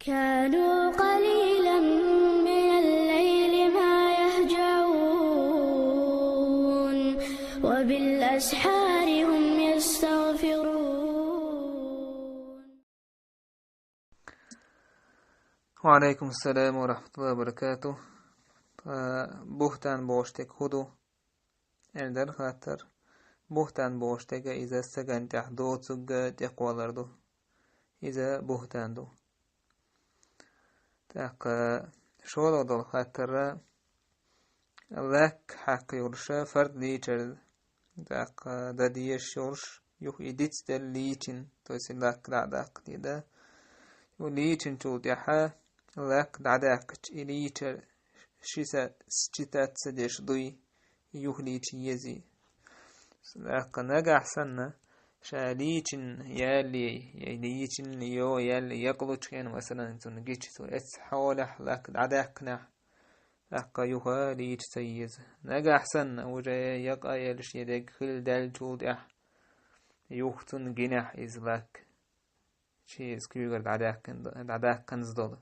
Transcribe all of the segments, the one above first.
كانوا قليلا من الليل ما يهجعون وبالأسحار هم يستغفرون. وعليكم السلام ورحمة الله وبركاته. بوهتان بوشتك هدو اندر خاطر بوهتان بوشتك إذا سجن تحدو تسجى تقوالردو إذا بوهتان دو تاق شولو دول خاطر لك حق يرشا فرد ليتر تاق داديش يرش يوح إديتس دل ليتن تويسي لك دعداق ديدا وليتن تو ديحا لك دعداق إليتر شيسا ستات سديش دوي يوهليتش يزي لك نجح سنة شاليتن يالي يليتن يو يالي يقلوش كان مثلا تنجيش تو اس حولح لك دعداقنا لك يوها ليتش سيز نجح سنة وجا يقا يلش يدك خل دال جود اح يوختن جناح إز لك شيز كيوغر دعداقن زدود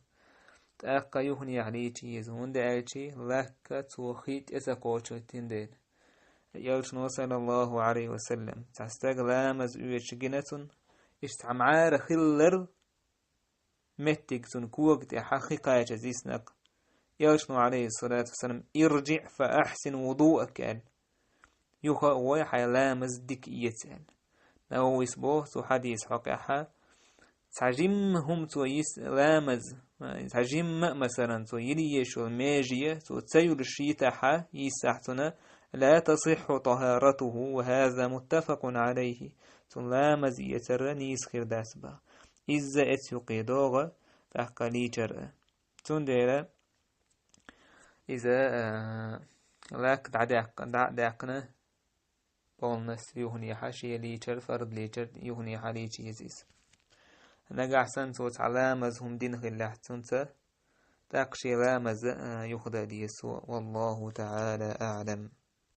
تأقا يهني عليتي يزون دعيتي لك توخيت إساقوشو تندين يالشنو صلى الله عليه وسلم تستغلامز اويش جنتون اشتعمار خلر متكتون كوغت حقيقة جزيسنك يالشنو عليه الصلاة والسلام ارجع فأحسن وضوءك يعني يوخا ويحا لامز ديك إيتان نو يسبوه تو حديث حقيقة تعجمهم تو لامز تعجم مثلا تو يليشو الماجية تو تسير الشيطة يساحتنا لا تصح طهارته وهذا متفق عليه تو لامز يترنيس خير داسبا إذا اتيقي دوغ تحقلي جرأ تندير إذا لك دعقنا بولنس يهني حاشي ليجر فرد ليجر يهني حاليجي يزيز نجح سنتوت علامز هم دين خلاح تنت تقشي لامز يخدى ديسو والله تعالى أعلم.